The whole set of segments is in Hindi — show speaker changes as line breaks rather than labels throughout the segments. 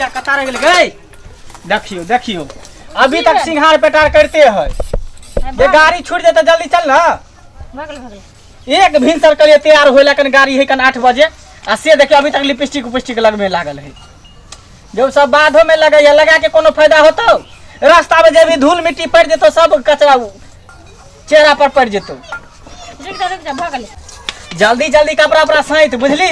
धोतिया कतार गेल गई। देखियो देखियो अभी तक सिंघार पेटार करते है। ये गाड़ी छूट जाए तो जल्दी चल ना। एक भिनसर के लिए तैयार हो लेकिन गाड़ी है कन 8 बजे आ से देखियो अभी तक लिपस्टिक उपिस्टिक लगने लागल है। जब सब बाधों में लगे लगा के कोनो फायदा होतो। रास्ता में जब भी धूल मिट्टी पड़ जेतो सब कचरा चेहरा पर पड़ जेतो। जल्दी जल्दी कपड़ा उपड़ा साइत बुझली।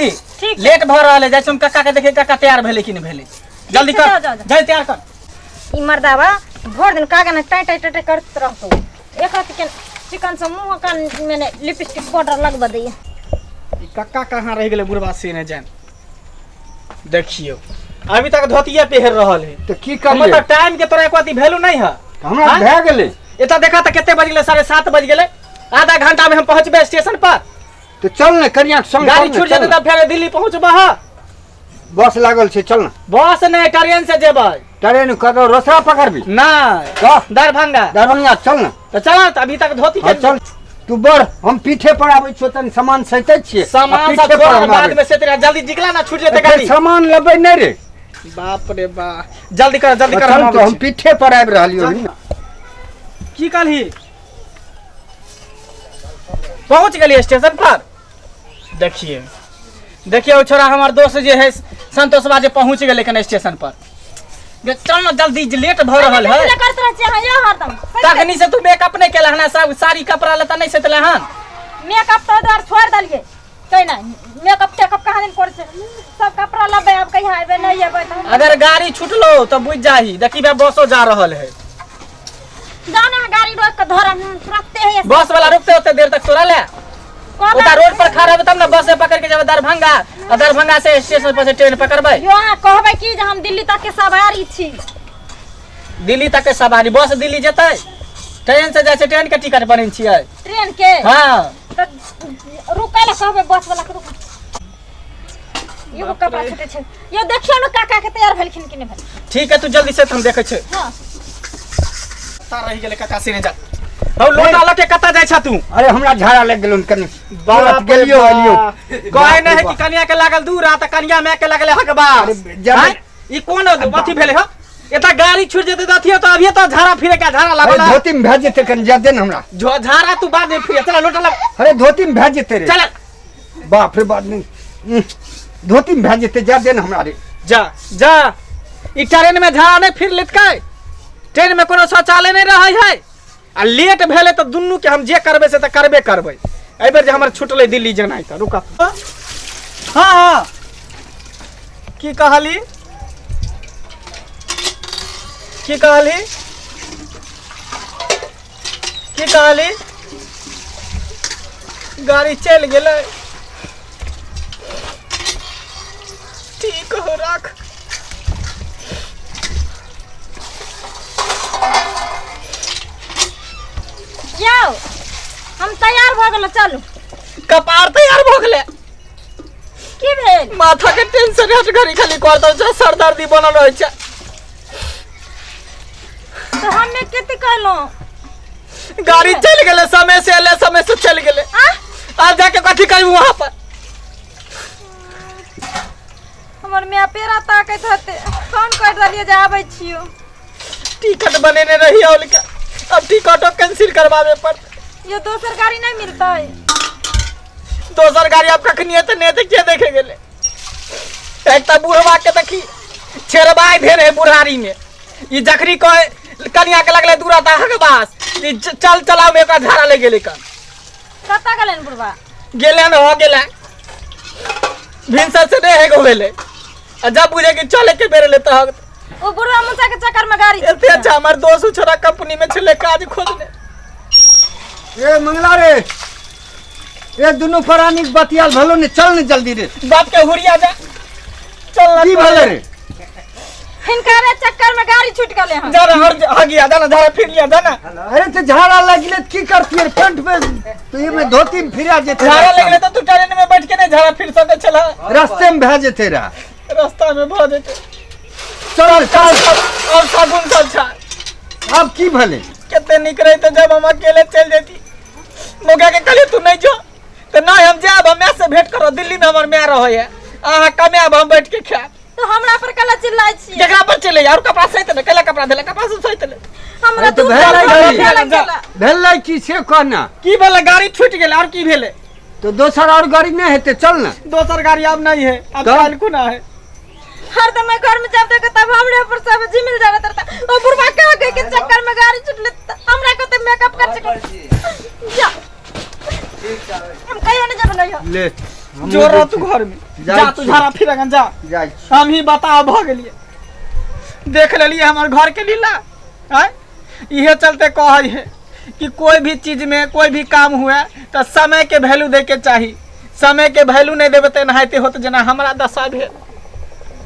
लेट भ रहल है जैसे कक्का के देखे कक्का तैयार भेले कि नहीं भेले। जल्दी कर जल्दी तैयार कर।
ई मर्दावा भोर दिन कागन टाइ टाइ टाइ करत रहतो। एक हाथ के चिकन से मुंह कान मैंने लिपस्टिक पाउडर लगवा दिए।
ई कक्का कहां रह गेले बुढ़वा से ने जान। देखियो अभी तक धोतिया पहन रहल है
तो की कर
मतलब टाइम के तोरा एकवाती वैल्यू नहीं है।
हमरा भए गेले
एता देखा त केते बज गेले 7:30 बज गेले। आधा घंटा में हम पहुंचबे स्टेशन पर।
तो चल न करिया संग
गाड़ी छूट जेते त फिर दिल्ली पहुंचबा।
बस लागल छे चल न।
बस नहीं ट्रेन से जेबै।
ट्रेन कदो रोसड़ा पकड़बी
ना दरभंगा
दरभंगा चल न।
तो चल त अभी तक धोती के
चल तू बढ़ हम पीठे पर आबै छो तन सामान सहिते छिए।
सामान सब छोड़ बाद में से तेरा जल्दी निकला ना छूट जेते गाड़ी।
सामान लेबै नहीं रे।
बाप रे बा जल्दी कर
हम पीठे पर आबि रहलियो।
की कहली पहुंच गली स्टेशन पर। देखिए देखिए छोरा हमार दोस्त जे है संतोषवा जे पहुंच गए लेकिन स्टेशन पर। चल ना जल्दी लेट भ रहल है। तखनी से तू मेकअप नहीं केला हना सब सारी कपड़ा लता नहीं सेतले हन।
मेकअप तो दर छोड़ दलिए कहीं ना मेकअप टेकअप कहां दिन कर से सब कपड़ा लबे अब कहीं आबे नहीं आबे।
अगर गाड़ी छूटलो तो बुझ जाही। देखी बे बसो जा रहल है।
जाना गाड़ी रोक के धरम रखते हैं।
बस वाला रुकते होते देर तक तोरा ले उधर रोड पर खड़ा रहबे तब ना बस से पकड़ के जाबे दरभंगा और दरभंगा से स्टेशन पर से ट्रेन पकड़बे।
यहां कहबे कि जे हम दिल्ली तक के सवारी छी।
दिल्ली तक के सवारी बस दिल्ली जेतै ट्रेन से जैसे ट्रेन के टिकट बनै छियै।
ट्रेन के
हां
तो रुकै ले कहबे बस वाला के रुक। यो कपड़ा छूटे छै यो देखियो न काका के तैयार भेलखिन कि नहीं भेल।
ठीक है तू जल्दी से हम देखे छै।
हां
ता रही गेले काका से ने जा हम लोटा लटे कता जाय छ तू।
अरे हमरा झाड़ा लग गेलन कनी बात गेलियो आलियो
कहे नहीं है कि कन्या के लागल दूर आ त कन्या में के लागले हकबार। ई कोन अथी भेले ह एता गाड़ी छूट जेते त अथी तो अभी तो झाड़ा फिरे का झाड़ा लागल।
अरे धोती में भेज जेते कन जा दे न हमरा
झाड़ा तू बाद में फिरे। चल लोटा लग।
अरे धोती में भेज जेते रे।
चल
बाप रे बाद में धोती में भेज जेते जा दे न हमरा रे।
जा जा ई ट्रेन में झाड़ा नहीं फिर लटकाय। ट्रेन में कोनो शौचालय नहीं रहै है आ लेट भेले तो दुन्नू के हम जे करबे से त करबे करबे। एहि बेर जे हमर छुटले दिल्ली जेनाइ त रुका। हां हां की कहली की कहली की कहली गाड़ी चल गेलै। ठीक हो रख।
जाओ हम तैयार भ गेल चलू।
कपार तैयार भ गेले
की भेल
माथा के टेंशन हट घरी खाली करतो छ सर दर्दी बनल रहै छै।
तो हमें कते कहलो
गाड़ी चल गेले समय से चल गेले। आ जाके कथि करबू वहां पर।
हमर मियां पेरा ताकत होते फोन कर दलिए जे आबै छियो।
टिकट बनेने रही और का अब टिकटो कैंसिल करवावे पर।
ये दोसर गाड़ी नहीं मिलता है।
दोसर गाड़ी अब कखनी त ने के देखे गेले। एक त बुढ़वा के देखी छेरबाई भेरे बुढ़ारी में ई जखरी को कन्या के लगले दूरा ता हकबास ई चल चलाव में का झाड़ा ले गेले का
कता गेलन बुढ़वा
गेले न हो गेले भिनसर से नहीं है गेले। जब बुझे कि चले के बेरे लेता हो
ओ बुढ़वा मुसा के चक्कर में गाड़ी
एते अच्छा हमर दोस्त छोरा कंपनी में छले काज खोजने।
ए मंगला रे ए दुनु फरानी बतियाल भलो ने चल ने जल्दी रे।
बाप के हुरिया जा चल ना
की भले रे
हिनकारे चक्कर में गाड़ी छूट गेले हैं।
जरा हर आ गया जाना झाड़ा फिर लिया जाना।
अरे तो झाड़ा लगले की करती है फ्रंट पे तो ये में धोती में फिरा जेते।
झाड़ा लगले तो तू ट्रेन में बैठ के नहीं झाड़ा फिर सके चला
रास्ते में भेजे तेरा
रास्ता में भो देते।
चल चल
और साबुन सब छा
अब की भले
कितने निकले तो जब हम अकेले चल जाती मोगा के कल तू नहीं जो तो ना हम जाब हम से भेंट करो दिल्ली में हमर में रहो है आहा कमे अब हम बैठ के खा।
तो हमरा पर कला चिल्लाइ छी
जकरा पर चले और कपड़ा सहित ले केला कपड़ा देले कपड़ा से सहित ले
हमरा
तो
दूध
भेलै भेलै की से कहना
की भेले गाड़ी छूट गेल और की भेले
तो दोसर और गाड़ी नहीं हेते चल ना
दोसर गाड़ी अब नहीं है अब
कब?
काल कुना है
हर दम मैं घर में जब तक तब हमरे पर सब जिमिल जावे तरता ओ बुढ़वा के के चक्कर में गाड़ी छूट ले हमरा को तो मेकअप कर जा हम कहियो नहीं जब नहीं
ले
जो रह तू घर में जा तू झाड़ा फिरगन जा
जाई
हम ही बताओ भ गेलिए देख लेलिए हमर घर के लीला है इहे चलते कहै है कि कोई भी चीज में कोई भी काम हुए तो समय के वैल्यू दे के चाहिए समय के वैल्यू नहीं देबे त नहाते होत जना हमरा दशा भेल